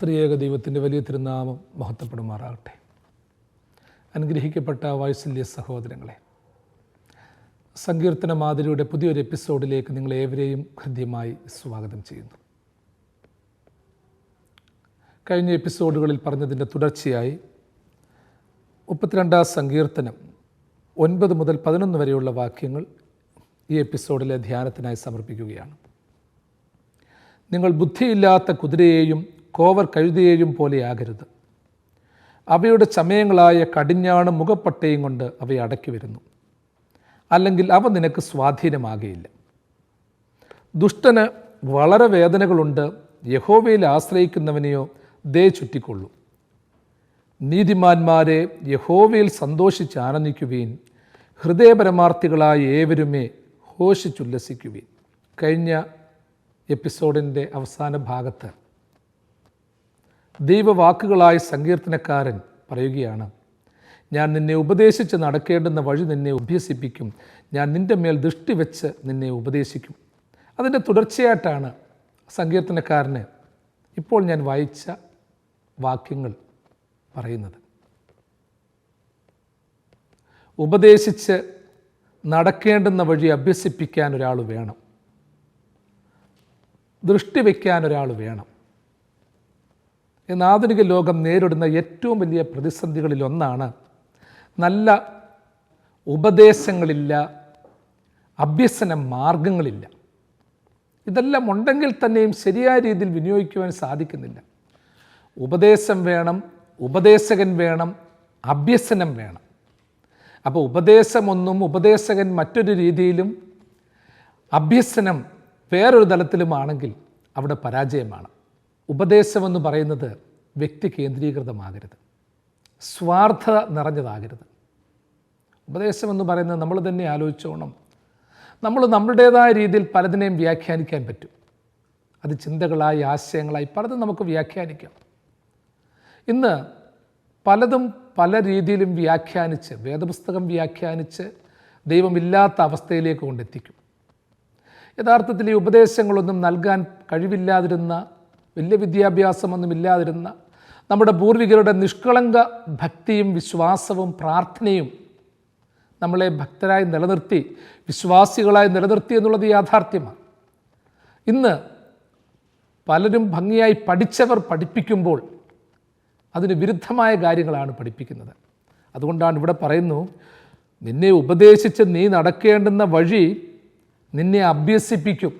ത്രിയേക ദൈവത്തിൻ്റെ വലിയ തിരുനാമം മഹത്വപ്പെടുമാറാകട്ടെ. അനുഗ്രഹിക്കപ്പെട്ട വാത്സല്യ സഹോദരങ്ങളെ, സങ്കീർത്തന മാതിരിയുടെ പുതിയൊരു എപ്പിസോഡിലേക്ക് നിങ്ങളേവരെയും ഹൃദ്യമായി സ്വാഗതം ചെയ്യുന്നു. കഴിഞ്ഞ എപ്പിസോഡുകളിൽ പറഞ്ഞതിൻ്റെ തുടർച്ചയായി 32 സങ്കീർത്തനം 9 മുതൽ 11 വരെയുള്ള വാക്യങ്ങൾ ഈ എപ്പിസോഡിലെ ധ്യാനത്തിനായി സമർപ്പിക്കുകയാണ്. നിങ്ങൾ ബുദ്ധിയില്ലാത്ത കുതിരയെയും കോവർ കഴുതയെയും പോലെയാകരുത്. അവയുടെ ചമയങ്ങളായ കടിഞ്ഞാണും മുഖപ്പട്ടയും കൊണ്ട് അവയെ അടക്കി വരുന്നു, അല്ലെങ്കിൽ അവ നിനക്ക് സ്വാധീനമാകുകയില്ല. ദുഷ്ടന് വളരെ വേദനകളുണ്ട്, യഹോവയിൽ ആശ്രയിക്കുന്നവനെയോ ദേ ചുറ്റിക്കൊള്ളു. നീതിമാന്മാരെ യഹോവയിൽ സന്തോഷിച്ച് ആനന്ദിക്കുവീൻ, ഹൃദയപരമാർത്ഥികളായ ഏവരുമേ ഘോഷിച്ചുല്ലസിക്കുവീൻ. കഴിഞ്ഞ എപ്പിസോഡിൻ്റെ അവസാന ഭാഗത്ത് ദൈവവാക്കുകളായ സങ്കീർത്തനക്കാരൻ പറയുകയാണ്, ഞാൻ നിന്നെ ഉപദേശിച്ച് നടക്കേണ്ടുന്ന വഴി നിന്നെ അഭ്യസിപ്പിക്കും, ഞാൻ നിൻ്റെ മേൽ ദൃഷ്ടി വെച്ച് നിന്നെ ഉപദേശിക്കും. അതിൻ്റെ തുടർച്ചയായിട്ടാണ് സങ്കീർത്തനക്കാരന് ഇപ്പോൾ ഞാൻ വായിച്ച വാക്യങ്ങൾ പറയുന്നത്. ഉപദേശിച്ച് നടക്കേണ്ടുന്ന വഴി അഭ്യസിപ്പിക്കാൻ ഒരാൾ വേണം, ദൃഷ്ടി വയ്ക്കാൻ ഒരാൾ വേണം. ഇന്ന് ആധുനിക ലോകം നേരിടുന്ന ഏറ്റവും വലിയ പ്രതിസന്ധികളിലൊന്നാണ് നല്ല ഉപദേശങ്ങളില്ല, അഭ്യസന മാർഗങ്ങളില്ല. ഇതെല്ലാം ഉണ്ടെങ്കിൽ തന്നെയും ശരിയായ രീതിയിൽ വിനിയോഗിക്കുവാൻ സാധിക്കുന്നില്ല. ഉപദേശം വേണം, ഉപദേശകൻ വേണം, അഭ്യസനം വേണം. അപ്പോൾ ഉപദേശമൊന്നും ഉപദേശകൻ മറ്റൊരു രീതിയിലും അഭ്യസനം വേറൊരു തലത്തിലുമാണെങ്കിൽ അവിടെ പരാജയമാണ്. ഉപദേശമെന്ന് പറയുന്നത് വ്യക്തി കേന്ദ്രീകൃതമാകരുത്, സ്വാർത്ഥത നിറഞ്ഞതാകരുത്. ഉപദേശമെന്ന് പറയുന്നത് നമ്മൾ തന്നെ ആലോചിച്ചോണം. നമ്മൾ നമ്മുടേതായ രീതിയിൽ പലതിനെയും വ്യാഖ്യാനിക്കാൻ പറ്റും. അത് ചിന്തകളായി, ആശയങ്ങളായി പലതും നമുക്ക് വ്യാഖ്യാനിക്കാം. ഇന്ന് പലതും പല രീതിയിലും വ്യാഖ്യാനിച്ച്, വേദപുസ്തകം വ്യാഖ്യാനിച്ച് ദൈവമില്ലാത്ത അവസ്ഥയിലേക്ക് കൊണ്ടെത്തിക്കും. യഥാർത്ഥത്തിൽ ഈ ഉപദേശങ്ങളൊന്നും നൽകാൻ കഴിവില്ലാതിരുന്ന, വലിയ വിദ്യാഭ്യാസമൊന്നും ഇല്ലാതിരുന്ന നമ്മുടെ പൂർവികരുടെ നിഷ്കളങ്ക ഭക്തിയും വിശ്വാസവും പ്രാർത്ഥനയും നമ്മളെ ഭക്തരായി നിലനിർത്തി, വിശ്വാസികളായി നിലനിർത്തി എന്നുള്ളത് യാഥാർത്ഥ്യമാണ്. ഇന്ന് പലരും ഭംഗിയായി പഠിച്ചവർ പഠിപ്പിക്കുമ്പോൾ അതിന് വിരുദ്ധമായ കാര്യങ്ങളാണ് പഠിപ്പിക്കുന്നത്. അതുകൊണ്ടാണ് ഇവിടെ പറയുന്നു, നിന്നെ ഉപദേശിച്ച് നീ നടക്കേണ്ടുന്ന വഴി നിന്നെ അഭ്യസിപ്പിക്കും.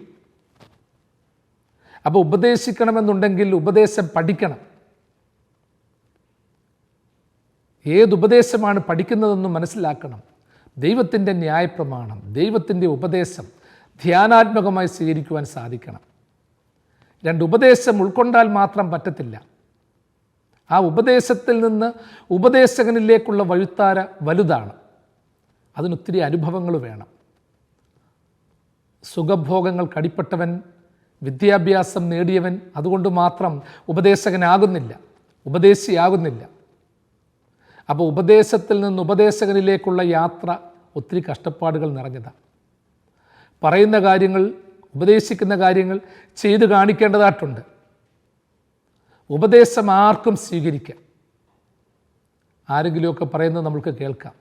അപ്പോൾ ഉപദേശിക്കണമെന്നുണ്ടെങ്കിൽ ഉപദേശം പഠിക്കണം. ഏതുപദേശമാണ് പഠിക്കുന്നതെന്ന് മനസ്സിലാക്കണം. ദൈവത്തിൻ്റെ ന്യായപ്രമാണം, ദൈവത്തിൻ്റെ ഉപദേശം ധ്യാനാത്മകമായി സ്വീകരിക്കുവാൻ സാധിക്കണം. 2 ഉപദേശം ഉൾക്കൊണ്ടാൽ മാത്രം പറ്റത്തില്ല. ആ ഉപദേശത്തിൽ നിന്ന് ഉപദേശകനിലേക്കുള്ള വഴിത്താര വലുതാണ്. അതിനൊത്തിരി അനുഭവങ്ങൾ വേണം. സുഖഭോഗങ്ങൾ കടിപ്പെട്ടവൻ, വിദ്യാഭ്യാസം നേടിയവൻ അതുകൊണ്ട് മാത്രം ഉപദേശകനാകുന്നില്ല, ഉപദേശിയാകുന്നില്ല. അപ്പോൾ ഉപദേശത്തിൽ നിന്ന് ഉപദേശകനിലേക്കുള്ള യാത്ര ഒത്തിരി കഷ്ടപ്പാടുകൾ നിറഞ്ഞതാണ്. പറയുന്ന കാര്യങ്ങൾ, ഉപദേശിക്കുന്ന കാര്യങ്ങൾ ചെയ്തു കാണിക്കേണ്ടതായിട്ടുണ്ട്. ഉപദേശം ആർക്കും സ്വീകരിക്കാം. ആരെങ്കിലുമൊക്കെ പറയുന്നത് നമ്മൾക്ക് കേൾക്കാം.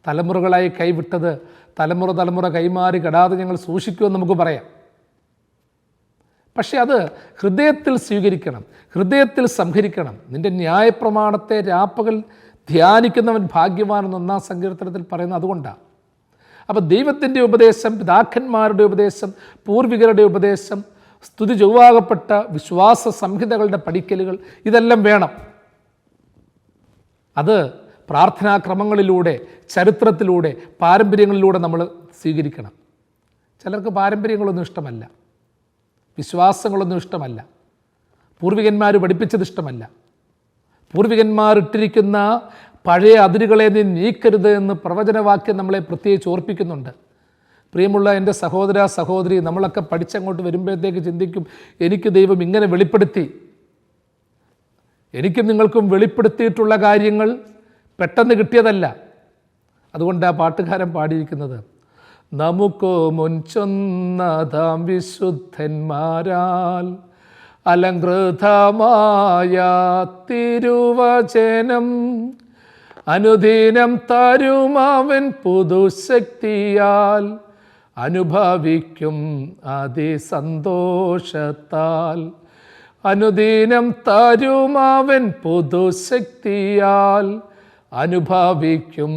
തലമുറകളായി കൈവിട്ടത് തലമുറ കൈമാറി കെടാതെ ഞങ്ങൾ സൂക്ഷിക്കുമെന്ന് നമുക്ക് പറയാം. പക്ഷെ അത് ഹൃദയത്തിൽ സ്വീകരിക്കണം, ഹൃദയത്തിൽ സംഹരിക്കണം. നിൻ്റെ ന്യായപ്രമാണത്തെ രാപ്പകൽ ധ്യാനിക്കുന്നവൻ ഭാഗ്യവാനെന്ന് 1-ാം സങ്കീർത്തനത്തിൽ പറയുന്നത് അതുകൊണ്ടാണ്. അപ്പോൾ ദൈവത്തിൻ്റെ ഉപദേശം, പിതാക്കന്മാരുടെ ഉപദേശം, പൂർവികരുടെ ഉപദേശം, സ്തുതി ചൊവ്വാകപ്പെട്ട വിശ്വാസ സംഹിതകളുടെ പഠിക്കലുകൾ, ഇതെല്ലാം വേണം. അത് പ്രാർത്ഥനാക്രമങ്ങളിലൂടെ, ചരിത്രത്തിലൂടെ, പാരമ്പര്യങ്ങളിലൂടെ നമ്മൾ സ്വീകരിക്കണം. ചിലർക്ക് പാരമ്പര്യങ്ങളൊന്നും ഇഷ്ടമല്ല, വിശ്വാസങ്ങളൊന്നും ഇഷ്ടമല്ല, പൂർവികന്മാർ പഠിപ്പിച്ചത് ഇഷ്ടമല്ല. പൂർവികന്മാരിട്ടിരിക്കുന്ന പഴയ അതിരുകളെ നീ നീക്കരുത് എന്ന് പ്രവചനവാക്യം നമ്മളെ പ്രത്യേകിച്ച് ഓർപ്പിക്കുന്നുണ്ട്. പ്രിയമുള്ള എൻ്റെ സഹോദര സഹോദരി, നമ്മളൊക്കെ പഠിച്ചങ്ങോട്ട് വരുമ്പോഴത്തേക്ക് ചിന്തിക്കും, എനിക്ക് ദൈവം ഇങ്ങനെ വെളിപ്പെടുത്തി. എനിക്കും നിങ്ങൾക്കും വെളിപ്പെടുത്തിയിട്ടുള്ള കാര്യങ്ങൾ പെട്ടെന്ന് കിട്ടിയതല്ല. അതുകൊണ്ട് ആ പാട്ടുകാരൻ പാടിയിരിക്കുന്നത്, നമുക്കോ മുൻചൊന്നതാം വിശുദ്ധന്മാരാൽ അലങ്കൃതമായ തിരുവചനം അനുദിനം തരുമവൻ പുതുശക്തിയാൽ അനുഭവിക്കും അതിസന്തോഷത്താൽ. അനുദിനം തരുമവൻ പുതുശക്തിയാൽ അനുഭവിക്കും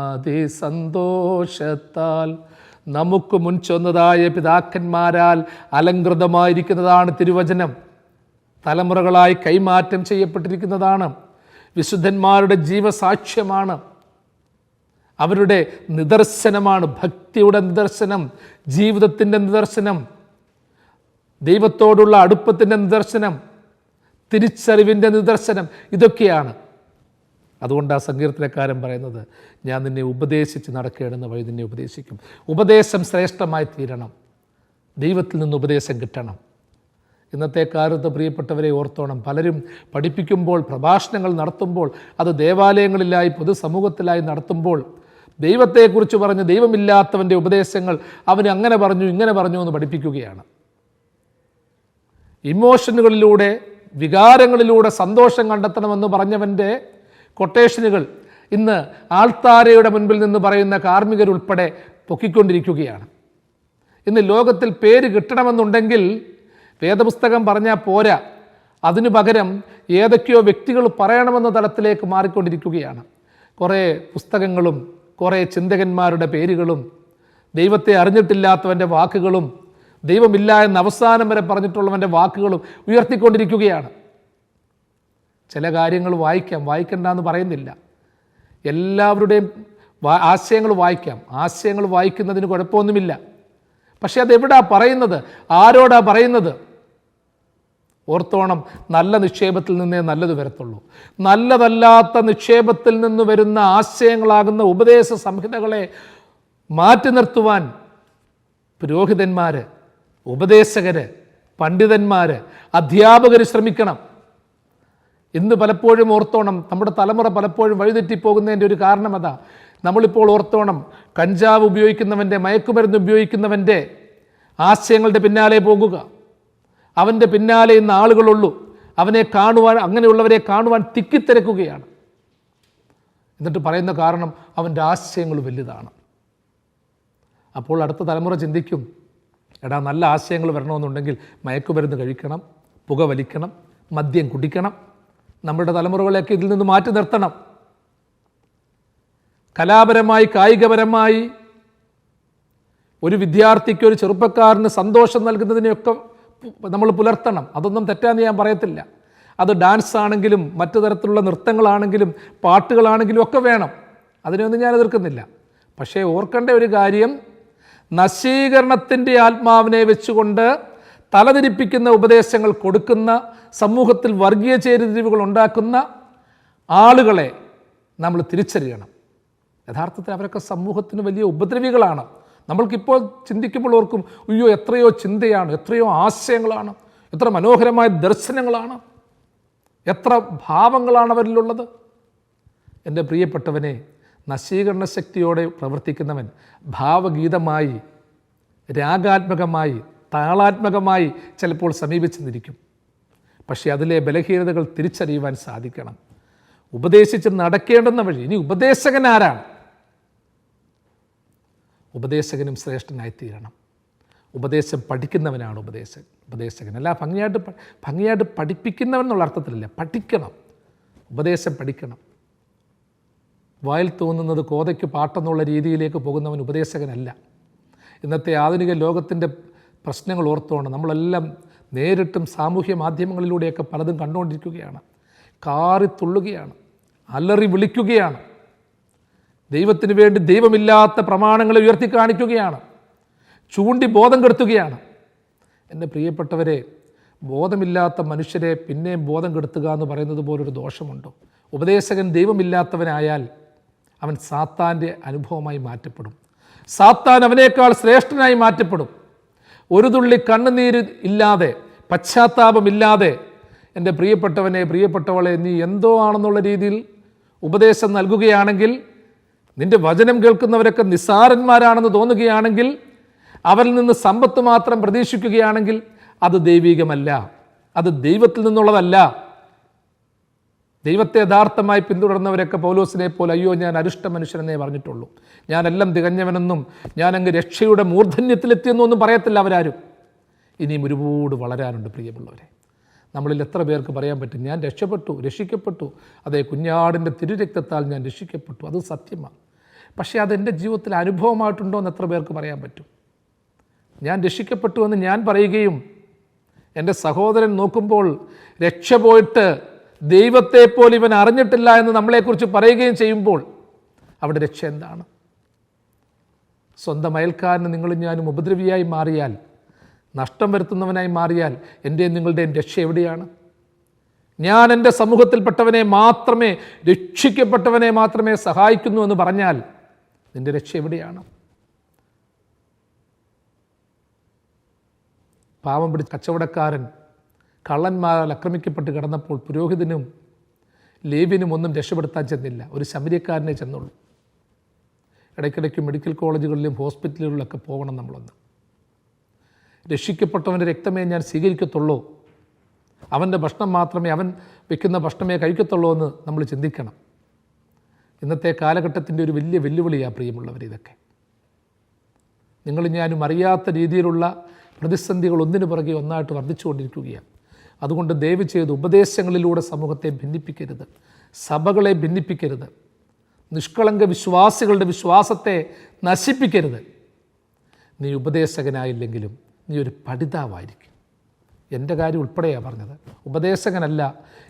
അതിസന്തോഷത്താൽ. നമുക്ക് മുൻ ചൊന്നതായ പിതാക്കന്മാരാൽ അലങ്കൃതമായിരിക്കുന്നതാണ് തിരുവചനം. തലമുറകളായി കൈമാറ്റം ചെയ്യപ്പെട്ടിരിക്കുന്നതാണ്. വിശുദ്ധന്മാരുടെ ജീവസാക്ഷ്യമാണ്, അവരുടെ നിദർശനമാണ്. ഭക്തിയുടെ നിദർശനം, ജീവിതത്തിൻ്റെ നിദർശനം, ദൈവത്തോടുള്ള അടുപ്പത്തിൻ്റെ നിദർശനം, തിരിച്ചറിവിൻ്റെ നിദർശനം, ഇതൊക്കെയാണ്. അതുകൊണ്ട് ആ സങ്കീർത്തനക്കാരൻ പറയുന്നത്, ഞാൻ നിന്നെ ഉപദേശിച്ച് നടക്കേണ്ടുന്ന വഴി നിന്നെ ഉപദേശിക്കും. ഉപദേശം ശ്രേഷ്ഠമായി തീരണം, ദൈവത്തിൽ നിന്ന് ഉപദേശം കിട്ടണം. ഇന്നത്തെ കാലത്ത് പ്രിയപ്പെട്ടവരെ ഓർത്തോണം, പലരും പഠിപ്പിക്കുമ്പോൾ, പ്രഭാഷണങ്ങൾ നടത്തുമ്പോൾ, അത് ദേവാലയങ്ങളിലായി പൊതുസമൂഹത്തിലായി നടത്തുമ്പോൾ ദൈവത്തെക്കുറിച്ച് പറഞ്ഞ് ദൈവമില്ലാത്തവൻ്റെ ഉപദേശങ്ങൾ അവന് അങ്ങനെ പറഞ്ഞു ഇങ്ങനെ പറഞ്ഞു എന്ന് പഠിപ്പിക്കുകയാണ്. ഇമോഷനുകളിലൂടെ, വികാരങ്ങളിലൂടെ സന്തോഷം കണ്ടെത്തണമെന്ന് പറഞ്ഞവൻ്റെ കൊട്ടേഷനുകൾ ഇന്ന് ആൾത്താരയുടെ മുൻപിൽ നിന്ന് പറയുന്ന കാർമ്മികരുൾപ്പെടെ പൊക്കിക്കൊണ്ടിരിക്കുകയാണ്. ഇന്ന് ലോകത്തിൽ പേര് കിട്ടണമെന്നുണ്ടെങ്കിൽ വേദപുസ്തകം പറഞ്ഞാൽ പോരാ, അതിനു പകരം ഏതൊക്കെയോ വ്യക്തികൾ പറയണമെന്ന തലത്തിലേക്ക് മാറിക്കൊണ്ടിരിക്കുകയാണ്. കുറേ പുസ്തകങ്ങളും കുറേ ചിന്തകന്മാരുടെ പേരുകളും ദൈവത്തെ അറിഞ്ഞിട്ടില്ലാത്തവൻ്റെ വാക്കുകളും ദൈവമില്ല എന്ന് അവസാനം വരെ പറഞ്ഞിട്ടുള്ളവൻ്റെ വാക്കുകളും ഉയർത്തിക്കൊണ്ടിരിക്കുകയാണ്. ചില കാര്യങ്ങൾ വായിക്കണ്ടെന്ന് പറയുന്നില്ല. എല്ലാവരുടെയും ആശയങ്ങൾ വായിക്കാം, ആശയങ്ങൾ വായിക്കുന്നതിന് കുഴപ്പമൊന്നുമില്ല. പക്ഷെ അതെവിടാ പറയുന്നത്, ആരോടാ പറയുന്നത്? ഓർത്തോണം, നല്ല നിക്ഷേപത്തിൽ നിന്നേ നല്ലത് വരത്തുള്ളൂ. നല്ലതല്ലാത്ത നിക്ഷേപത്തിൽ നിന്ന് വരുന്ന ആശയങ്ങളാകുന്ന ഉപദേശ സംഹിതകളെ മാറ്റി നിർത്തുവാൻ പുരോഹിതന്മാർ, ഉപദേശകർ, പണ്ഡിതന്മാർ, അധ്യാപകർ ശ്രമിക്കണം. ഇന്ന് പലപ്പോഴും ഓർത്തോണം, നമ്മുടെ തലമുറ പലപ്പോഴും വഴിതെറ്റിപ്പോകുന്നതിൻ്റെ ഒരു കാരണം അതാ. നമ്മളിപ്പോൾ ഓർത്തോണം, കഞ്ചാവ് ഉപയോഗിക്കുന്നവൻ്റെ, മയക്കുമരുന്ന് ഉപയോഗിക്കുന്നവൻ്റെ ആശയങ്ങളുടെ പിന്നാലെ പോകുക. അവൻ്റെ പിന്നാലെ ഇന്ന് ആളുകളുള്ളൂ. അവനെ കാണുവാൻ, അങ്ങനെയുള്ളവരെ കാണുവാൻ തിക്കിത്തിരക്കുകയാണ്. എന്നിട്ട് പറയുന്ന കാരണം അവൻ്റെ ആശയങ്ങൾ വലുതാണ്. അപ്പോൾ അടുത്ത തലമുറ ചിന്തിക്കും, എടാ നല്ല ആശയങ്ങൾ വരണമെന്നുണ്ടെങ്കിൽ മയക്കുമരുന്ന് കഴിക്കണം, പുക വലിക്കണം, മദ്യം കുടിക്കണം. നമ്മുടെ തലമുറകളെയൊക്കെ ഇതിൽ നിന്ന് മാറ്റി നിർത്തണം. കലാപരമായി, കായികപരമായി ഒരു വിദ്യാർത്ഥിക്ക്, ഒരു ചെറുപ്പക്കാരന് സന്തോഷം നൽകുന്നതിനെയൊക്കെ നമ്മൾ പുലർത്തണം. അതൊന്നും തെറ്റാന്ന് ഞാൻ പറയത്തില്ല. അത് ഡാൻസ് ആണെങ്കിലും മറ്റു തരത്തിലുള്ള നൃത്തങ്ങളാണെങ്കിലും പാട്ടുകളാണെങ്കിലും ഒക്കെ വേണം. അതിനെയൊന്നും ഞാൻ എതിർക്കുന്നില്ല. പക്ഷേ ഓർക്കേണ്ട ഒരു കാര്യം, നശീകരണത്തിൻ്റെ ആത്മാവിനെ വെച്ചുകൊണ്ട് തലതിരിപ്പിക്കുന്ന ഉപദേശങ്ങൾ കൊടുക്കുന്ന, സമൂഹത്തിൽ വർഗീയ ചേരിതിരിവുകൾ ഉണ്ടാക്കുന്ന ആളുകളെ നമ്മൾ തിരിച്ചറിയണം. യഥാർത്ഥത്തിൽ അവരൊക്കെ സമൂഹത്തിന് വലിയ ഉപദ്രവികളാണ്. നമ്മൾക്കിപ്പോൾ ചിന്തിക്കുമ്പോൾ ഓർക്കും, അയ്യോ എത്രയോ ചിന്തയാണ്, എത്രയോ ആശയങ്ങളാണ്, എത്ര മനോഹരമായ ദർശനങ്ങളാണ്, എത്ര ഭാവങ്ങളാണ് അവരിലുള്ളത്. എൻ്റെ പ്രിയപ്പെട്ടവനെ, നശീകരണ ശക്തിയോടെ പ്രവർത്തിക്കുന്നവൻ ഭാവഗീതമായി, രാഗാത്മകമായി, താളാത്മകമായി ചിലപ്പോൾ സമീപിച്ചെന്നിരിക്കും. പക്ഷേ അതിലെ ബലഹീനതകൾ തിരിച്ചറിയുവാൻ സാധിക്കണം. ഉപദേശിച്ച് നടക്കേണ്ടുന്ന വഴി. ഇനി ഉപദേശകൻ ആരാണ്? ഉപദേശകനും ശ്രേഷ്ഠനായിത്തീരണം. ഉപദേശം പഠിക്കുന്നവനാണ് ഉപദേശകൻ. അല്ല ഭംഗിയായിട്ട് പഠിപ്പിക്കുന്നവൻ എന്നുള്ള അർത്ഥത്തിലല്ല, പഠിക്കണം. ഉപദേശം പഠിക്കണം. വായിൽ തോന്നുന്നത് കോതയ്ക്ക് പാട്ടെന്നുള്ള രീതിയിലേക്ക് പോകുന്നവൻ ഉപദേശകനല്ല. ഇന്നത്തെ ആധുനിക ലോകത്തിൻ്റെ പ്രശ്നങ്ങൾ ഓർത്തോണം. നമ്മളെല്ലാം നേരിട്ടും സാമൂഹ്യ മാധ്യമങ്ങളിലൂടെയൊക്കെ പലതും കണ്ടുകൊണ്ടിരിക്കുകയാണ്. കാറിത്തുള്ളുകയാണ്, അലറി വിളിക്കുകയാണ്, ദൈവത്തിന് വേണ്ടി ദൈവമില്ലാത്ത പ്രമാണങ്ങളെ ഉയർത്തി കാണിക്കുകയാണ്, ചൂണ്ടി ബോധം കെടുത്തുകയാണ്. എൻ്റെ പ്രിയപ്പെട്ടവരെ, ബോധമില്ലാത്ത മനുഷ്യരെ പിന്നെയും ബോധം കെടുത്തുക എന്ന് പറയുന്നത് പോലൊരു ദോഷമുണ്ടോ? ഉപദേശകൻ ദൈവമില്ലാത്തവനായാൽ അവൻ സാത്താൻ്റെ അനുഭവമായി മാറ്റപ്പെടും. സാത്താൻ അവനേക്കാൾ ശ്രേഷ്ഠനായി മാറ്റപ്പെടും. ഒരു തുള്ളി കണ്ണുനീര് ഇല്ലാതെ, പശ്ചാത്താപമില്ലാതെ, എൻ്റെ പ്രിയപ്പെട്ടവനെ, പ്രിയപ്പെട്ടവളെ, നീ എന്തോ ആണെന്നുള്ള രീതിയിൽ ഉപദേശം നൽകുകയാണെങ്കിൽ, നിൻ്റെ വചനം കേൾക്കുന്നവരൊക്കെ നിസ്സാരന്മാരാണെന്ന് തോന്നുകയാണെങ്കിൽ, അവരിൽ നിന്ന് സമ്പത്ത് മാത്രം പ്രതീക്ഷിക്കുകയാണെങ്കിൽ അത് ദൈവികമല്ല, അത് ദൈവത്തിൽ നിന്നുള്ളതല്ല. ദൈവത്തെ യഥാർത്ഥമായി പിന്തുടർന്നവരൊക്കെ പൗലോസിനെ പോലെ അയ്യോ ഞാൻ അരിഷ്ട മനുഷ്യനെന്നേ പറഞ്ഞിട്ടുള്ളൂ, ഞാനെല്ലാം തികഞ്ഞവനെന്നും ഞാനങ്ങ് രക്ഷയുടെ മൂർധന്യത്തിലെത്തിയെന്നും ഒന്നും പറയത്തില്ല അവരാരും. ഇനിയും ഒരുപാട് വളരാനുണ്ട് പ്രിയമുള്ളവരെ. നമ്മളിൽ എത്ര പേർക്ക് പറയാൻ പറ്റും ഞാൻ രക്ഷിക്കപ്പെട്ടു, അതേ കുഞ്ഞാടിൻ്റെ തിരുരക്തത്താൽ ഞാൻ രക്ഷിക്കപ്പെട്ടു, അത് സത്യമാണ്. പക്ഷേ അതെൻ്റെ ജീവിതത്തിൽ അനുഭവമായിട്ടുണ്ടോ എന്ന് എത്ര പേർക്ക് പറയാൻ പറ്റും? ഞാൻ രക്ഷിക്കപ്പെട്ടു എന്ന് ഞാൻ പറയുകയും എൻ്റെ സഹോദരൻ നോക്കുമ്പോൾ രക്ഷ പോയിട്ട് ദൈവത്തെപ്പോലെ ഇവൻ അറിഞ്ഞിട്ടില്ല എന്ന് നമ്മളെക്കുറിച്ച് പറയുകയും ചെയ്യുമ്പോൾ അവിടെ രക്ഷ എന്താണ്? സ്വന്തം അയൽക്കാരന് നിങ്ങളും ഞാനും ഉപദ്രവിയായി മാറിയാൽ, നഷ്ടം വരുത്തുന്നവനായി മാറിയാൽ എൻ്റെയും നിങ്ങളുടെയും രക്ഷ എവിടെയാണ്? ഞാൻ എൻ്റെ സമൂഹത്തിൽപ്പെട്ടവനെ മാത്രമേ, രക്ഷിക്കപ്പെട്ടവനെ മാത്രമേ സഹായിക്കുന്നു എന്ന് പറഞ്ഞാൽ നിൻ്റെ രക്ഷ എവിടെയാണ്? പാവം പിടിച്ച കച്ചവടക്കാരൻ കള്ളന്മാരാൽ ആക്രമിക്കപ്പെട്ട് കിടന്നപ്പോൾ പുരോഹിതനും ലേവ്യനും ഒന്നും രക്ഷപ്പെടുത്താൻ ചെന്നില്ല, ഒരു ശമര്യക്കാരനെ ചെന്നുള്ളൂ. ഇടയ്ക്കിടയ്ക്ക് മെഡിക്കൽ കോളേജുകളിലും ഹോസ്പിറ്റലുകളിലൊക്കെ പോകണം നമ്മളൊന്ന്. രക്ഷിക്കപ്പെട്ടവൻ്റെ രക്തമേ ഞാൻ സ്വീകരിക്കത്തുള്ളൂ, അവൻ്റെ ഭക്ഷണം മാത്രമേ, അവൻ വെക്കുന്ന ഭക്ഷണമേ കഴിക്കത്തുള്ളൂ എന്ന് നമ്മൾ ചിന്തിക്കണം. ഇന്നത്തെ കാലഘട്ടത്തിൻ്റെ ഒരു വലിയ വെല്ലുവിളിയാണ് പ്രിയമുള്ളവർ ഇതൊക്കെ. നിങ്ങളും ഞാനും അറിയാത്ത രീതിയിലുള്ള പ്രതിസന്ധികൾ ഒന്നിനു പുറകെ ഒന്നായിട്ട് വർദ്ധിച്ചുകൊണ്ടിരിക്കുകയാണ്. അതുകൊണ്ട് ദയവ് ചെയ്ത് ഉപദേശങ്ങളിലൂടെ സമൂഹത്തെ ഭിന്നിപ്പിക്കരുത്, സഭകളെ ഭിന്നിപ്പിക്കരുത്, നിഷ്കളങ്ക വിശ്വാസികളുടെ വിശ്വാസത്തെ നശിപ്പിക്കരുത്. നീ ഉപദേശകനായില്ലെങ്കിലും നീ ഒരു പഠിതാവായിരിക്കും. എൻ്റെ കാര്യം ഉൾപ്പെടെയാണ് പറഞ്ഞത്. ഉപദേശകനല്ല,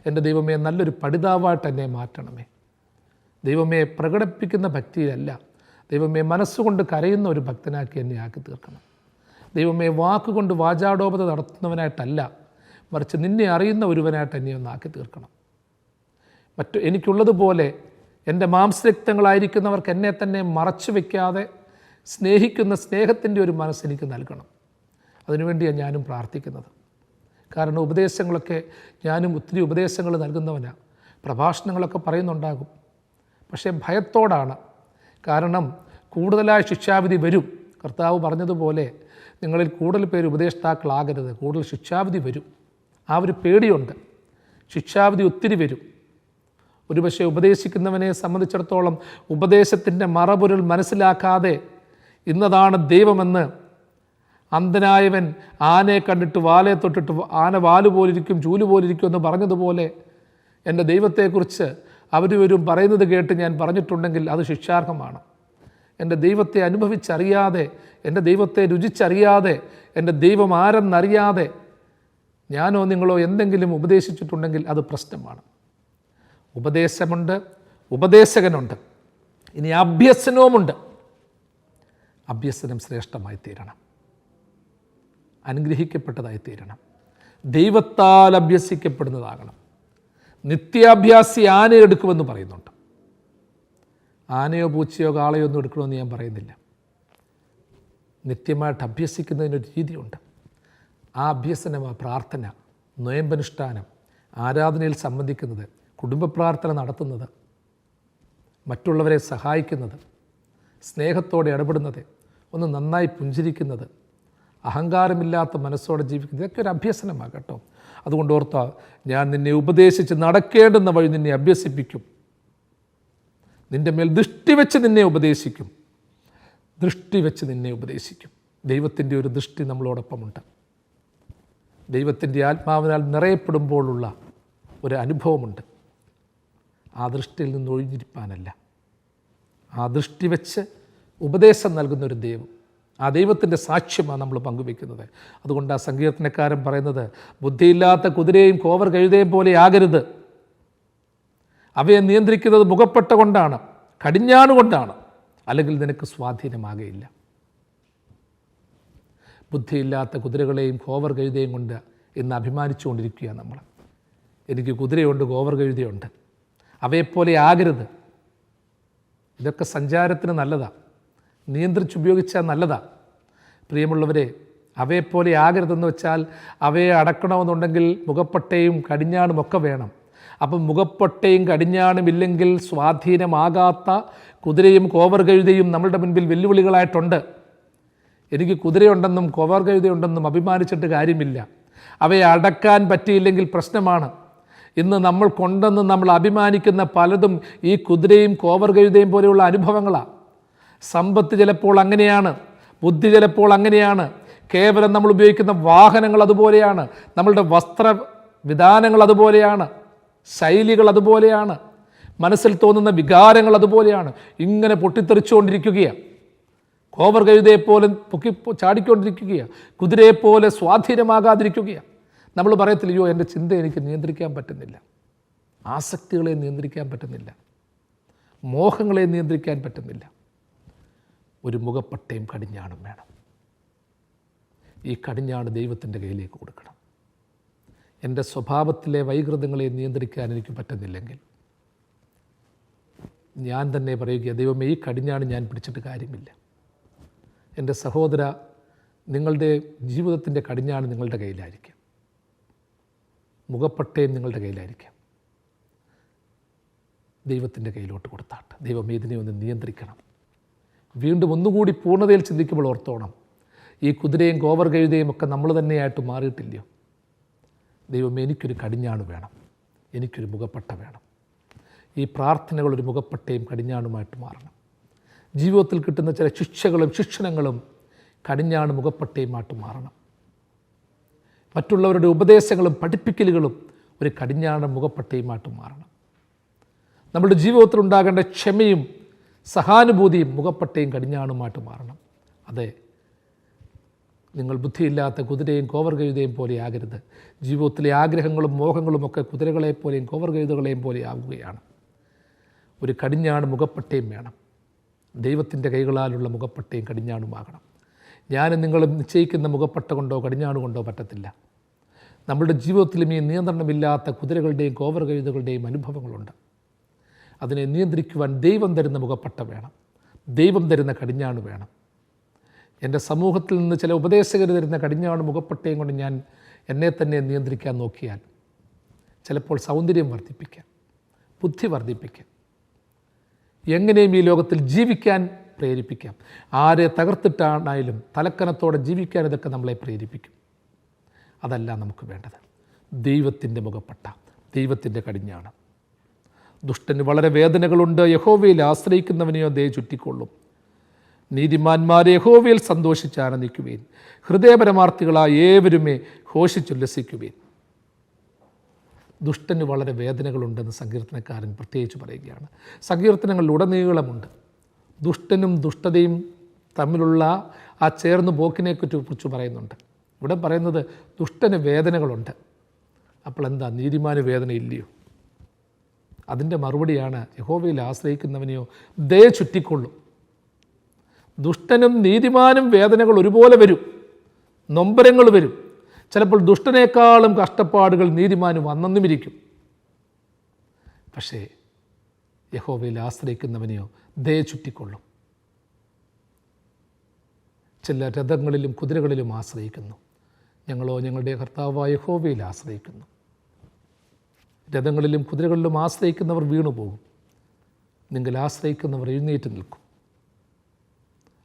എൻ്റെ ദൈവമേ നല്ലൊരു പഠിതാവായിട്ട് എന്നെ മാറ്റണമേ. ദൈവമേ പ്രകടിപ്പിക്കുന്ന ഭക്തിയിലല്ല, ദൈവമേ മനസ്സുകൊണ്ട് കരയുന്ന ഒരു ഭക്തനാക്കി എന്നെ ആക്കി തീർക്കണം. ദൈവമേ വാക്കുകൊണ്ട് വാചാടോപത നടത്തുന്നവനായിട്ടല്ല, മറിച്ച് നിന്നെ അറിയുന്ന ഒരുവനായിട്ട് എന്നെ ഒന്ന് ആക്കി തീർക്കണം. എനിക്കുള്ളതുപോലെ എൻ്റെ മാംസരക്തങ്ങളായിരിക്കുന്നവർക്ക് എന്നെ തന്നെ മറച്ചു വയ്ക്കാതെ സ്നേഹിക്കുന്ന സ്നേഹത്തിൻ്റെ ഒരു മനസ്സെനിക്ക് നൽകണം. അതിനുവേണ്ടിയാണ് ഞാനും പ്രാർത്ഥിക്കുന്നത്. കാരണം ഉപദേശങ്ങളൊക്കെ ഞാനും ഒത്തിരി ഉപദേശങ്ങൾ നൽകുന്നവനാണ്, പ്രഭാഷണങ്ങളൊക്കെ പറയുന്നുണ്ടാകും, പക്ഷേ ഭയത്തോടാണ്. കാരണം കൂടുതലായ ശിക്ഷാവിധി വരും. കർത്താവ് പറഞ്ഞതുപോലെ നിങ്ങളിൽ കൂടുതൽ പേര് ഉപദേഷ്ടാക്കളാകരുത്, കൂടുതൽ ശിക്ഷാവിധി വരും. ആ ഒരു പേടിയുണ്ട്. ശിക്ഷാവിധി ഒത്തിരി വരും. ഒരുപക്ഷെ ഉപദേശിക്കുന്നവനെ സംബന്ധിച്ചിടത്തോളം ഉപദേശത്തിൻ്റെ മറപൊരുൾ മനസ്സിലാക്കാതെ ഇന്നതാണ് ദൈവമെന്ന് അന്ധനായവൻ ആനയെ കണ്ടിട്ട് വാലെ തൊട്ടിട്ട് ആന വാല് പോലിരിക്കും ചൂല് പോലിരിക്കും എന്ന് പറഞ്ഞതുപോലെ എൻ്റെ ദൈവത്തെക്കുറിച്ച് അവരും പറയുന്നത് കേട്ട് ഞാൻ പറഞ്ഞിട്ടുണ്ടെങ്കിൽ അത് ശിക്ഷാർഹമാണ്. എൻ്റെ ദൈവത്തെ അനുഭവിച്ചറിയാതെ, എൻ്റെ ദൈവത്തെ രുചിച്ചറിയാതെ, എൻ്റെ ദൈവം ആരെന്നറിയാതെ ഞാനോ നിങ്ങളോ എന്തെങ്കിലും ഉപദേശിച്ചിട്ടുണ്ടെങ്കിൽ അത് പ്രശ്നമാണ്. ഉപദേശമുണ്ട്, ഉപദേശകനുണ്ട്, ഇനി അഭ്യസനവുമുണ്ട്. അഭ്യസനം ശ്രേഷ്ഠമായി തീരണം, അനുഗ്രഹിക്കപ്പെട്ടതായി തീരണം, ദൈവത്താൽ അഭ്യസിക്കപ്പെടുന്നതാകണം. നിത്യാഭ്യാസി ആനയെടുക്കുമെന്ന് പറയുന്നുണ്ട്. ആനയോ പൂച്ചയോ കാളയോ ഒന്നും എടുക്കണമെന്ന് ഞാൻ പറയുന്നില്ല. നിത്യമായിട്ട് അഭ്യസിക്കുന്നതിനൊരു രീതിയുണ്ട്. ആ അഭ്യസനമാണ് പ്രാർത്ഥന, നൊയമ്പനുഷ്ഠാനം, ആരാധനയിൽ സംബന്ധിക്കുന്നത്, കുടുംബ പ്രാർത്ഥന നടത്തുന്നത്, മറ്റുള്ളവരെ സഹായിക്കുന്നത്, സ്നേഹത്തോടെ ഇടപെടുന്നത്, ഒന്ന് നന്നായി പുഞ്ചിരിക്കുന്നത്, അഹങ്കാരമില്ലാത്ത മനസ്സോടെ ജീവിക്കുന്നത്, ഇതൊക്കെ ഒരു അഭ്യസനമാണ് കേട്ടോ. അതുകൊണ്ട് ഓർത്താ, ഞാൻ നിന്നെ ഉപദേശിച്ച് നടക്കേണ്ടുന്ന വഴി നിന്നെ അഭ്യസിപ്പിക്കും, നിൻ്റെ മേൽ ദൃഷ്ടി വെച്ച് നിന്നെ ഉപദേശിക്കും, ദൃഷ്ടി വെച്ച് നിന്നെ ഉപദേശിക്കും. ദൈവത്തിൻ്റെ ഒരു ദൃഷ്ടി നമ്മളോടൊപ്പമുണ്ട്. ദൈവത്തിൻ്റെ ആത്മാവിനാൽ നിറയപ്പെടുമ്പോഴുള്ള ഒരു അനുഭവമുണ്ട്. ആ ദൃഷ്ടിയിൽ നിന്ന് ഒഴിഞ്ഞിരിപ്പാനല്ല, ആ ദൃഷ്ടി വെച്ച് ഉപദേശം നൽകുന്നൊരു ദൈവം, ആ ദൈവത്തിൻ്റെ സാക്ഷ്യമാണ് നമ്മൾ പങ്കുവയ്ക്കുന്നത്. അതുകൊണ്ട് ആ സങ്കീർത്തനക്കാരൻ പറയുന്നത്, ബുദ്ധിയില്ലാത്ത കുതിരയും കോവർ കഴുതയും പോലെ ആകരുത്. അവയെ നിയന്ത്രിക്കുന്നത് മുഖപ്പെട്ട കൊണ്ടാണ്, കടിഞ്ഞാണുകൊണ്ടാണ്, അല്ലെങ്കിൽ നിനക്ക് സ്വാധീനമാകയില്ല. ബുദ്ധിയില്ലാത്ത കുതിരകളെയും കോവർ കഴുതയും കൊണ്ട് ഇന്ന് അഭിമാനിച്ചുകൊണ്ടിരിക്കുകയാണ് നമ്മൾ. എനിക്ക് കുതിരയുണ്ട്, കോവർ കഴുതയുണ്ട്, അവയെപ്പോലെ ആകരുത്. ഇതൊക്കെ സഞ്ചാരത്തിന് നല്ലതാണ്, നിയന്ത്രിച്ചുപയോഗിച്ചാൽ നല്ലതാണ്. പ്രിയമുള്ളവരെ, അവയെപ്പോലെ ആകരുതെന്ന് വെച്ചാൽ അവയെ അടക്കണമെന്നുണ്ടെങ്കിൽ മുഖപ്പട്ടയും കടിഞ്ഞാണും ഒക്കെ വേണം. അപ്പം മുഖപ്പട്ടയും കടിഞ്ഞാണും ഇല്ലെങ്കിൽ സ്വാധീനമാകാത്ത കുതിരയും കോവർ കഴുതയും നമ്മളുടെ മുൻപിൽ വെല്ലുവിളികളായിട്ടുണ്ട്. എനിക്ക് കുതിരയുണ്ടെന്നും കോവർ കഴുതയുണ്ടെന്നും അഭിമാനിച്ചിട്ട് കാര്യമില്ല. അവയെ അടക്കാൻ പറ്റിയില്ലെങ്കിൽ പ്രശ്നമാണ്. ഇന്ന് നമ്മൾ കൊണ്ടെന്ന് നമ്മൾ അഭിമാനിക്കുന്ന പലതും ഈ കുതിരയും കോവർ കഴുതയും പോലെയുള്ള അനുഭവങ്ങളാണ്. സമ്പത്ത് ചിലപ്പോൾ അങ്ങനെയാണ്, ബുദ്ധി ചിലപ്പോൾ അങ്ങനെയാണ്, കേവലം നമ്മൾ ഉപയോഗിക്കുന്ന വാഹനങ്ങൾ അതുപോലെയാണ്, നമ്മളുടെ വസ്ത്രവിധാനങ്ങൾ അതുപോലെയാണ്, ശൈലികൾ അതുപോലെയാണ്, മനസ്സിൽ തോന്നുന്ന വികാരങ്ങൾ അതുപോലെയാണ്. ഇങ്ങനെ പൊട്ടിത്തെറിച്ചുകൊണ്ടിരിക്കുകയാണ്. കോവർ കഴുതയെപ്പോലെ ചാടിക്കൊണ്ടിരിക്കുകയാണ്, കുതിരയെപ്പോലെ സ്വാധീനമാകാതിരിക്കുകയാണ്. നമ്മൾ പറയത്തില്ലയോ എൻ്റെ ചിന്ത എനിക്ക് നിയന്ത്രിക്കാൻ പറ്റുന്നില്ല, ആസക്തികളെ നിയന്ത്രിക്കാൻ പറ്റുന്നില്ല, മോഹങ്ങളെ നിയന്ത്രിക്കാൻ പറ്റുന്നില്ല. ഒരു മുഖപ്പട്ടയും കടിഞ്ഞാണും വേണം. ഈ കടിഞ്ഞാണ് ദൈവത്തിൻ്റെ കയ്യിലേക്ക് കൊടുക്കണം. എൻ്റെ സ്വഭാവത്തിലെ വൈകൃതങ്ങളെ നിയന്ത്രിക്കാൻ എനിക്ക് പറ്റുന്നില്ലെങ്കിൽ ഞാൻ തന്നെ പറയുക, ദൈവമേ ഈ കടിഞ്ഞാണ് ഞാൻ പിടിച്ചിട്ട് കാര്യമില്ല. എൻ്റെ സഹോദര, നിങ്ങളുടെ ജീവിതത്തിൻ്റെ കടിഞ്ഞാണ് നിങ്ങളുടെ കയ്യിലായിരിക്കാം, മുഖപ്പട്ടയും നിങ്ങളുടെ കയ്യിലായിരിക്കാം. ദൈവത്തിൻ്റെ കയ്യിലോട്ട് കൊടുത്താട്ട്, ദൈവം ഇതിനെ ഒന്ന് നിയന്ത്രിക്കണം. വീണ്ടും ഒന്നുകൂടി പൂർണ്ണതയിൽ ചിന്തിക്കുമ്പോൾ ഓർത്തോണം, ഈ കുതിരയും കോവർ കഴുതയും ഒക്കെ നമ്മൾ തന്നെയായിട്ട് മാറിയിട്ടില്ലയോ? ദൈവമേ എനിക്കൊരു കടിഞ്ഞാണ് വേണം, എനിക്കൊരു മുഖപ്പട്ട വേണം. ഈ പ്രാർത്ഥനകൾ ഒരു മുഖപ്പട്ടയും കടിഞ്ഞാണുമായിട്ട് മാറണം. ജീവിതത്തിൽ കിട്ടുന്ന ചില ശിക്ഷകളും ശിക്ഷണങ്ങളും കടിഞ്ഞാണ് മുഖപ്പട്ടയുമായിട്ട് മാറണം. മറ്റുള്ളവരുടെ ഉപദേശങ്ങളും പഠിപ്പിക്കലുകളും ഒരു കടിഞ്ഞാണ് മുഖപ്പട്ടയുമായിട്ട് മാറണം. നമ്മുടെ ജീവിതത്തിൽ ഉണ്ടാകേണ്ട ക്ഷമയും സഹാനുഭൂതിയും മുഖപ്പട്ടയും കടിഞ്ഞാണുമായിട്ട് മാറണം. അതെ, നിങ്ങൾ ബുദ്ധിയില്ലാത്ത കുതിരയും കോവർ കഴുതയും പോലെ ആകരുത്. ജീവിതത്തിലെ ആഗ്രഹങ്ങളും മോഹങ്ങളുമൊക്കെ കുതിരകളെപ്പോലെയും കോവർ കഴുതകളെയും പോലെ ആകുകയാണ്. ഒരു കടിഞ്ഞാണ് മുഖപ്പട്ടയും വേണം. ദൈവത്തിൻ്റെ കൈകളാലുള്ള മുഖപ്പട്ടയും കടിഞ്ഞാണുമാകണം. ഞാനും നിങ്ങളും നിശ്ചയിക്കുന്ന മുഖപ്പട്ട കൊണ്ടോ കടിഞ്ഞാണ് കൊണ്ടോ പറ്റത്തില്ല. നമ്മുടെ ജീവിതത്തിലും ഈ നിയന്ത്രണമില്ലാത്ത കുതിരകളുടെയും കോവർ കഴുതകളുടെയും അനുഭവങ്ങളുണ്ട്. അതിനെ നിയന്ത്രിക്കുവാൻ ദൈവം തരുന്ന മുഖപ്പട്ട വേണം, ദൈവം തരുന്ന കടിഞ്ഞാണ് വേണം. എൻ്റെ സമൂഹത്തിൽ നിന്ന് ചില ഉപദേശകർ തരുന്ന കടിഞ്ഞാണ് മുഖപ്പട്ടയും കൊണ്ട് ഞാൻ എന്നെ തന്നെ നിയന്ത്രിക്കാൻ നോക്കിയാൽ ചിലപ്പോൾ സൗന്ദര്യം വർദ്ധിപ്പിക്കാം, ബുദ്ധി വർദ്ധിപ്പിക്കാം, എങ്ങനെയും ഈ ലോകത്തിൽ ജീവിക്കാൻ പ്രേരിപ്പിക്കാം. ആരെ തകർത്തിട്ടാണായാലും തലക്കനത്തോടെ ജീവിക്കാൻ ഇതൊക്കെ നമ്മളെ പ്രേരിപ്പിക്കും. അതല്ല നമുക്ക് വേണ്ടത്. ദൈവത്തിൻ്റെ മുഖപ്പട്ട, ദൈവത്തിൻ്റെ കടിഞ്ഞാണ്. ദുഷ്ടന് വളരെ വേദനകളുണ്ട്, യഹോവയിൽ ആശ്രയിക്കുന്നവനെയോ ദയ ചുറ്റിക്കൊള്ളും. നീതിമാന്മാരെ യഹോവയിൽ സന്തോഷിച്ചാനന്ദിക്കുവേൻ, ഹൃദയപരമാർത്ഥികളായ ഏവരുമേ ഘോഷിച്ചുല്ലസിക്കുവേൻ. ദുഷ്ടന് വളരെ വേദനകളുണ്ടെന്ന് സങ്കീർത്തനക്കാരൻ പ്രത്യേകിച്ച് പറയുകയാണ്. സങ്കീർത്തനങ്ങളിലുടനീളമുണ്ട് ദുഷ്ടനും ദുഷ്ടതയും തമ്മിലുള്ള ആ ചേർന്ന് പോക്കിനെക്കുറിച്ച് പറയുന്നുണ്ട്. ഇവിടെ പറയുന്നത് ദുഷ്ടന് വേദനകളുണ്ട്. അപ്പോൾ എന്താ, നീതിമാന് വേദന ഇല്ലയോ? അതിൻ്റെ മറുപടിയാണ് യഹോവയിൽ ആശ്രയിക്കുന്നവനെയോ ദയ ചുറ്റിക്കൊള്ളും. ദുഷ്ടനും നീതിമാനും വേദനകൾ ഒരുപോലെ വരും, നൊമ്പരങ്ങൾ വരും. ചിലപ്പോൾ ദുഷ്ടനേക്കാളും കഷ്ടപ്പാടുകൾ നീതിമാനും അന്നെന്നുമിരിക്കും. പക്ഷേ യഹോവയിൽ ആശ്രയിക്കുന്നവനെയോ ദയ ചുറ്റിക്കൊള്ളും. ചില രഥങ്ങളിലും കുതിരകളിലും ആശ്രയിക്കുന്നു, ഞങ്ങളോ ഞങ്ങളുടെ കർത്താവായ യഹോവയിൽ ആശ്രയിക്കുന്നു. രഥങ്ങളിലും കുതിരകളിലും ആശ്രയിക്കുന്നവർ വീണുപോകും, നിങ്ങൾ ആശ്രയിക്കുന്നവർ എഴുന്നേറ്റ് നിൽക്കും.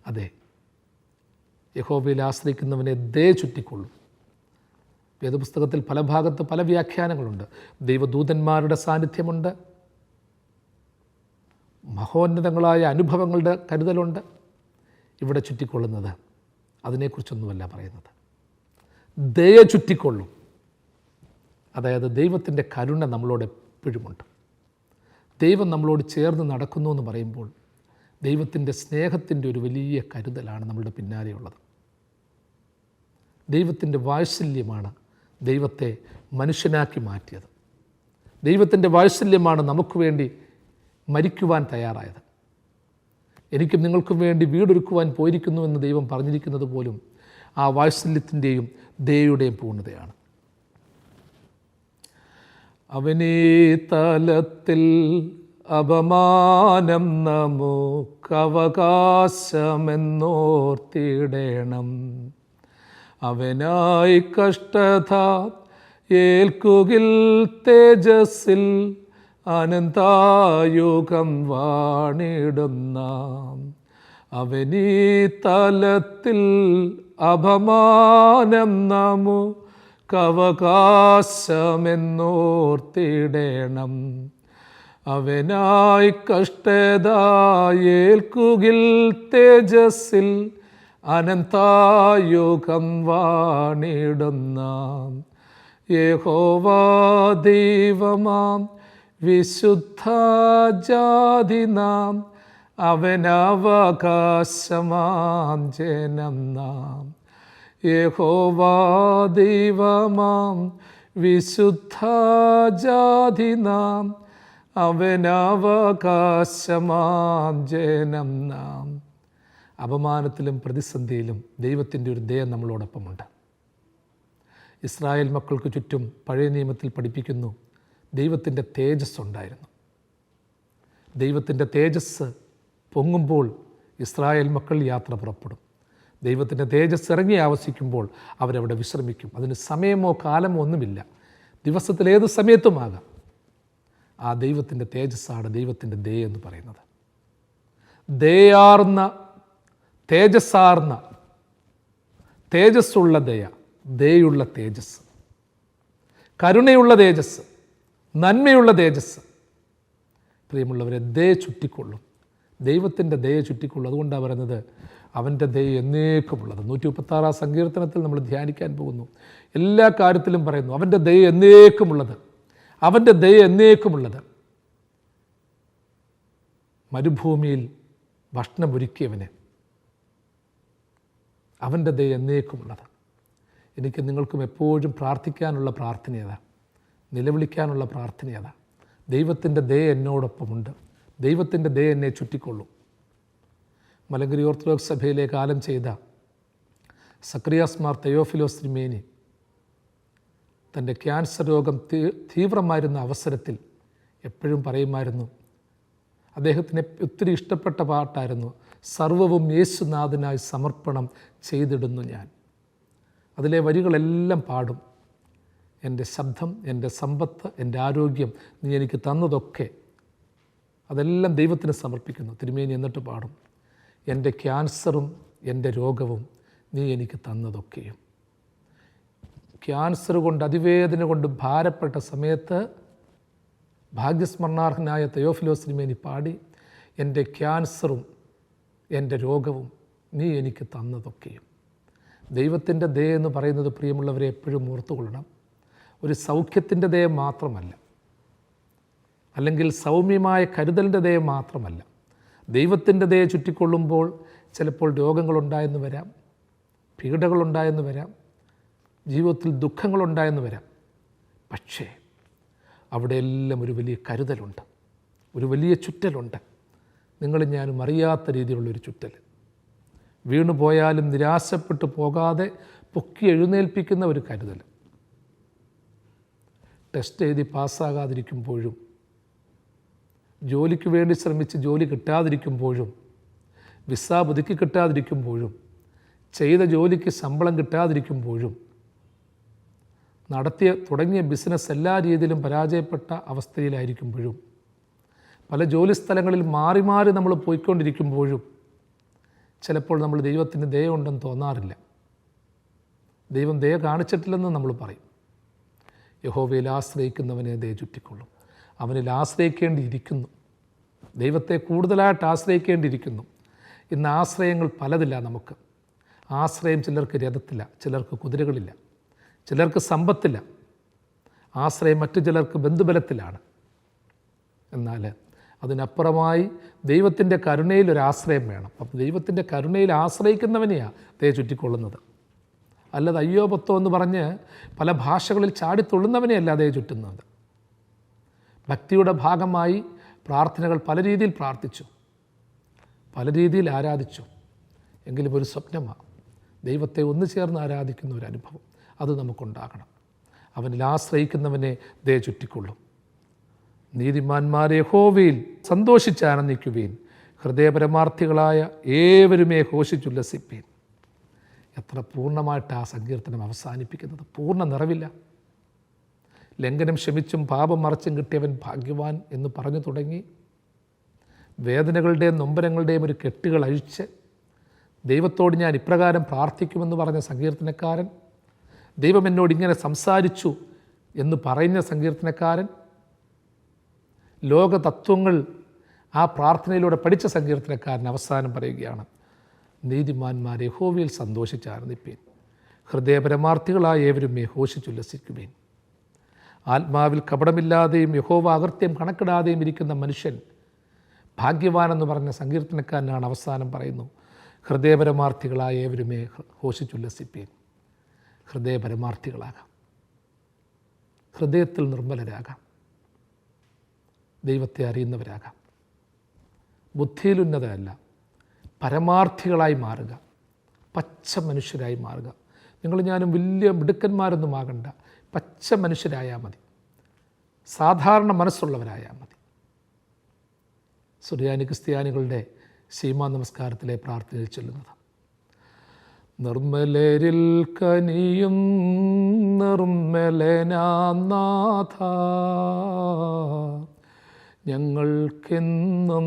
അതെ, യഹോവയിൽ ആശ്രയിക്കുന്നവനെ ദയ ചുറ്റിക്കൊള്ളും. വേദപുസ്തകത്തിൽ പല ഭാഗത്ത് പല വ്യാഖ്യാനങ്ങളുണ്ട്. ദൈവദൂതന്മാരുടെ സാന്നിധ്യമുണ്ട്, മഹോന്നതങ്ങളായ അനുഭവങ്ങളുടെ കരുതലുണ്ട്. ഇവിടെ ചുറ്റിക്കൊള്ളുന്നത് അതിനെക്കുറിച്ചൊന്നുമല്ല പറയുന്നത്. ദയ ചുറ്റിക്കൊള്ളും. അതായത് ദൈവത്തിൻ്റെ കരുണ നമ്മളോട് എപ്പോഴുമുണ്ട്. ദൈവം നമ്മളോട് ചേർന്ന് നടക്കുന്നു എന്ന് പറയുമ്പോൾ ദൈവത്തിൻ്റെ സ്നേഹത്തിൻ്റെ ഒരു വലിയ കരുതലാണ് നമ്മളുടെ പിന്നാലെയുള്ളത്. ദൈവത്തിൻ്റെ വാത്സല്യമാണ് ദൈവത്തെ മനുഷ്യനാക്കി മാറ്റിയത്. ദൈവത്തിൻ്റെ വാത്സല്യമാണ് നമുക്ക് വേണ്ടി മരിക്കുവാൻ തയ്യാറായത്. എനിക്കും നിങ്ങൾക്കും വേണ്ടി വീടൊരുക്കുവാൻ പോയിരിക്കുന്നുവെന്ന് ദൈവം പറഞ്ഞിരിക്കുന്നത് പോലും ആ വാത്സല്യത്തിൻ്റെയും ദയയുടെയും പൂർണ്ണതയാണ്. അവനീ തലത്തിൽ അപമാനം നമുക്കവകാശമെന്നോർത്തിടണം. അവനായി കഷ്ടത ഏൽക്കുകിൽ തേജസ്സിൽ അനന്തായുഗം വാണിടുന്ന. അവനീ തലത്തിൽ അപമാനം നമുക്കവകാശമെന്നോർത്തിടണം. കവകാശമെന്നോർത്തിടേണം. അവനായി കഷ്ടതയേൽക്കുകിൽ തേജസ്സിൽ അനന്തായുഗം വാണിടുന്ന യഹോവ ദൈവമാം വിശുദ്ധ ജാതി നാം, അവനവകാശമാം ജനം നാം. യഹോവ ദൈവമാം വിശുദ്ധ ജാതി നാം, അവനവകാശമാം ജനം നാം. അപമാനത്തിലും പ്രതിസന്ധിയിലും ദൈവത്തിൻ്റെ ഒരു ദയ നമ്മളോടൊപ്പമുണ്ട്. ഇസ്രായേൽ മക്കൾക്ക് ചുറ്റും പഴയ നിയമത്തിൽ പഠിപ്പിക്കുന്നു, ദൈവത്തിൻ്റെ തേജസ് ഉണ്ടായിരുന്നു. ദൈവത്തിൻ്റെ തേജസ് പൊങ്ങുമ്പോൾ ഇസ്രായേൽ മക്കൾ യാത്ര പുറപ്പെടും. ദൈവത്തിൻ്റെ തേജസ് ഇറങ്ങി ആവസിക്കുമ്പോൾ അവരവിടെ വിശ്രമിക്കും. അതിന് സമയമോ കാലമോ ഒന്നുമില്ല, ദിവസത്തിലേത് സമയത്തുമാകാം. ആ ദൈവത്തിൻ്റെ തേജസ്സാണ് ദൈവത്തിൻ്റെ ദയ എന്ന് പറയുന്നത്. ദയാർന്ന തേജസ്സാർന്ന തേജസ്സുള്ള ദയ, ദയുള്ള തേജസ്, കരുണയുള്ള തേജസ്, നന്മയുള്ള തേജസ്. പ്രിയമുള്ളവരെ, ദയ ചുറ്റിക്കൊള്ളും, ദൈവത്തിൻ്റെ ദയ ചുറ്റിക്കൊള്ളും. അതുകൊണ്ടാണ് പറയുന്നത് അവൻ്റെ ദയ എന്നേക്കുമുള്ളത്. 136 സങ്കീർത്തനത്തിൽ നമ്മൾ ധ്യാനിക്കാൻ പോകുന്നു. എല്ലാ കാര്യത്തിലും പറയുന്നു അവൻ്റെ ദയ എന്നേക്കുമുള്ളത്, അവൻ്റെ ദയ എന്നേക്കുമുള്ളത്. മരുഭൂമിയിൽ ഭക്ഷണമൊരുക്കിയവന് അവൻ്റെ ദയ എന്നേക്കുമുള്ളത്. എനിക്ക് നിങ്ങൾക്കും എപ്പോഴും പ്രാർത്ഥിക്കാനുള്ള പ്രാർത്ഥനയതാ, നിലവിളിക്കാനുള്ള പ്രാർത്ഥനയതാ. ദൈവത്തിൻ്റെ ദയ എന്നോടൊപ്പമുണ്ട്, ദൈവത്തിൻ്റെ ദയ എന്നെ ചുറ്റിക്കൊള്ളും. മലങ്കരി ഓർത്തഡോക്സ് സഭയിലെ കാലം ചെയ്ത സക്രിയാസ് മാർ തെയോഫിലോസ് തിരുമേനി തൻ്റെ ക്യാൻസർ രോഗം തീവ്രമായിരുന്ന അവസരത്തിൽ എപ്പോഴും പറയുമായിരുന്നു, അദ്ദേഹത്തിന് ഒത്തിരി ഇഷ്ടപ്പെട്ട പാട്ടായിരുന്നു, സർവവും യേശുനാഥനായി സമർപ്പണം ചെയ്തിടുന്നു ഞാൻ. അതിലെ വരികളെല്ലാം പാടും. എൻ്റെ ശബ്ദം, എൻ്റെ സമ്പത്ത്, എൻ്റെ ആരോഗ്യം നീ എനിക്ക് തന്നതൊക്കെ അതെല്ലാം ദൈവത്തിന് സമർപ്പിക്കുന്നു. തിരുമേനി എന്നിട്ട് പാടും, എൻ്റെ ക്യാൻസറും എൻ്റെ രോഗവും നീ എനിക്ക് തന്നതൊക്കെയും. ക്യാൻസർ കൊണ്ട് അതിവേദന കൊണ്ട് ഭാരപ്പെട്ട സമയത്ത് ഭാഗ്യസ്മരണാർഹനായ തെയോഫിലോസ് തിരുമേനി പാടി, എൻ്റെ ക്യാൻസറും എൻ്റെ രോഗവും നീ എനിക്ക് തന്നതൊക്കെയും. ദൈവത്തിൻ്റെ ദയ എന്ന് പറയുന്നത് പ്രിയമുള്ളവരെ എപ്പോഴും ഓർത്തുകൊള്ളണം. ഒരു സൗഖ്യത്തിൻ്റെ ദയ മാത്രമല്ല, അല്ലെങ്കിൽ സൗമ്യമായ കരുതലിൻ്റെ ദയ മാത്രമല്ല. ദൈവത്തിൻ്റെ ദയ ചുറ്റിക്കൊള്ളുമ്പോൾ ചിലപ്പോൾ രോഗങ്ങളുണ്ടായെന്ന് വരാം, പീഡകളുണ്ടായെന്ന് വരാം, ജീവിതത്തിൽ ദുഃഖങ്ങളുണ്ടായെന്ന് വരാം. പക്ഷേ അവിടെയെല്ലാം ഒരു വലിയ കരുതലുണ്ട്, ഒരു വലിയ ചുറ്റലുണ്ട്. നിങ്ങളും ഞാനും അറിയാത്ത രീതിയിലുള്ളൊരു ചുറ്റൽ. വീണുപോയാലും നിരാശപ്പെട്ടു പോകാതെ പൊക്കി എഴുന്നേൽപ്പിക്കുന്ന ഒരു കരുതൽ. ടെസ്റ്റ് എഴുതി പാസ്സാകാതിരിക്കുമ്പോഴും, ജോലിക്ക് വേണ്ടി ശ്രമിച്ച് ജോലി കിട്ടാതിരിക്കുമ്പോഴും, വിസ പുതുക്കി കിട്ടാതിരിക്കുമ്പോഴും, ചെയ്ത ജോലിക്ക് ശമ്പളം കിട്ടാതിരിക്കുമ്പോഴും, തുടങ്ങിയ ബിസിനസ് എല്ലാ രീതിയിലും പരാജയപ്പെട്ട അവസ്ഥയിലായിരിക്കുമ്പോഴും, പല ജോലി സ്ഥലങ്ങളിൽ മാറി മാറി നമ്മൾ പോയിക്കൊണ്ടിരിക്കുമ്പോഴും ചിലപ്പോൾ നമ്മൾ ദൈവത്തിന് ദയ ഉണ്ടെന്ന് തോന്നാറില്ല. ദൈവം ദയ കാണിച്ചിട്ടില്ലെന്ന് നമ്മൾ പറയും. യഹോവയിൽ ആശ്രയിക്കുന്നവനെ ദയ ചുറ്റിക്കൊള്ളും. അവനിൽ ആശ്രയിക്കേണ്ടിയിരിക്കുന്നു, ദൈവത്തെ കൂടുതലായിട്ട് ആശ്രയിക്കേണ്ടിയിരിക്കുന്നു. ഇന്ന് ആശ്രയങ്ങൾ പലതില്ല നമുക്ക്. ആശ്രയം ചിലർക്ക് രഥത്തില്ല, ചിലർക്ക് കുതിരകളില്ല, ചിലർക്ക് സമ്പത്തില്ല. ആശ്രയം മറ്റു ചിലർക്ക് ബന്ധുബലത്തിലാണ്. എന്നാൽ അതിനപ്പുറമായി ദൈവത്തിൻ്റെ കരുണയിൽ ഒരാശ്രയം വേണം. അപ്പം ദൈവത്തിൻ്റെ കരുണയിൽ ആശ്രയിക്കുന്നവനെയാണ് ദയ ചുറ്റിക്കൊള്ളുന്നത്. അല്ലാതെ അയ്യോ പത്തോ എന്ന് പറഞ്ഞ് പല ഭാഷകളിൽ ചാടിത്തുള്ളുന്നവനെയല്ല ദയ ചുറ്റുന്നത്. ഭക്തിയുടെ ഭാഗമായി പ്രാർത്ഥനകൾ പല രീതിയിൽ പ്രാർത്ഥിച്ചു, പല രീതിയിൽ ആരാധിച്ചു. എങ്കിലും ഒരു സ്വപ്നമാണ് ദൈവത്തെ ഒന്നു ചേർന്ന് ആരാധിക്കുന്ന ഒരു അനുഭവം. അത് നമുക്കുണ്ടാകണം. അവനിൽ ആശ്രയിക്കുന്നവനെ ദയ ചുറ്റിക്കൊള്ളും. നീതിമാന്മാരെ യഹോവയിൽ സന്തോഷിച്ചാനന്ദിക്കുവീൻ, ഹൃദയപരമാർത്ഥികളായ ഏവരുമേ ഘോഷിച്ചുല്ലസിപ്പീൻ. എത്ര പൂർണ്ണമായിട്ട് ആ സങ്കീർത്തനം അവസാനിപ്പിക്കുന്നത്. പൂർണ്ണ നിറവില്ല. ലംഘനം ക്ഷമിച്ചും പാപം മറച്ചും കിട്ടിയവൻ ഭാഗ്യവാൻ എന്ന് പറഞ്ഞു തുടങ്ങി വേദനകളുടെയും നൊമ്പരങ്ങളുടെയും ഒരു കെട്ടുകൾ അഴിച്ച് ദൈവത്തോട് ഞാൻ ഇപ്രകാരം പ്രാർത്ഥിക്കുമെന്ന് പറഞ്ഞ സങ്കീർത്തനക്കാരൻ ദൈവം എന്നോട് ഇങ്ങനെ സംസാരിച്ചു എന്ന് പറയുന്ന സങ്കീർത്തനക്കാരൻ ലോക തത്വങ്ങൾ ആ പ്രാർത്ഥനയിലൂടെ പഠിച്ച സങ്കീർത്തനക്കാരൻ അവസാനം പറയുകയാണ്, നീതിമാന്മാർ യഹോവയിൽ സന്തോഷിച്ചാർന്നിപ്പീൻ, ഹൃദയപരമാർത്ഥികളായ ഏവരും ഘോഷിച്ചുല്ലസിക്കുമേൻ. ആത്മാവിൽ കപടമില്ലാതെയും യഹോവ അകൃത്യം കണക്കിടാതെയും ഇരിക്കുന്ന മനുഷ്യൻ ഭാഗ്യവാനെന്ന് പറഞ്ഞ സങ്കീർത്തനക്കാരനാണ് അവസാനം പറയുന്നു, ഹൃദയപരമാർത്ഥികളായ ഏവരുമേ ഘോഷിച്ചുല്ലസിപ്പീൻ. ഹൃദയപരമാർത്ഥികളാകാം, ഹൃദയത്തിൽ നിർമ്മലരാകാം, ദൈവത്തെ അറിയുന്നവരാകാം, ബുദ്ധിയിലുന്നതല്ല, പരമാർത്ഥികളായി മാറുക, പച്ച മനുഷ്യരായി മാറുക. നിങ്ങൾ ഞാനും വലിയ മിടുക്കന്മാരൊന്നും ആകണ്ട, പച്ച മനുഷ്യരായാൽ മതി, സാധാരണ മനസ്സുള്ളവരായാൽ മതി. സുറിയാനി ക്രിസ്ത്യാനികളുടെ സീമാ നമസ്കാരത്തിലെ പ്രാർത്ഥനയിൽ ചൊല്ലുന്നത്, നിർമ്മലരിൽ കനിയും നിർമ്മലനാം നാഥ, ഞങ്ങൾക്കെന്നും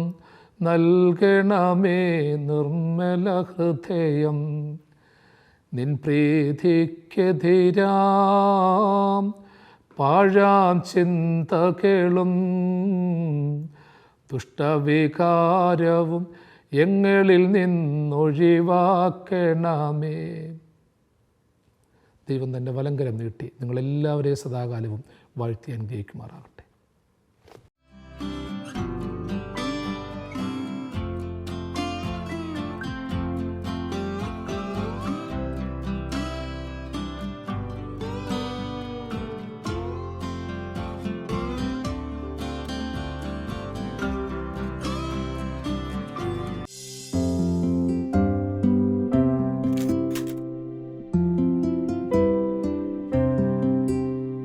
നൽകണമേ നിർമ്മല ഹൃദയം. നിൻ പ്രീതിക്കെതിരാം പാഴാം ചിന്തകളും ദുഷ്ടവികാരവും എങ്ങളിൽ നിന്നൊഴിവാക്കണമേ. ദൈവം തൻ്റെ വലങ്കരം നീട്ടി നിങ്ങളെല്ലാവരെയും സദാകാലവും വാഴ്ത്തി അനുഗ്രഹിക്കുമാറാകട്ടെ.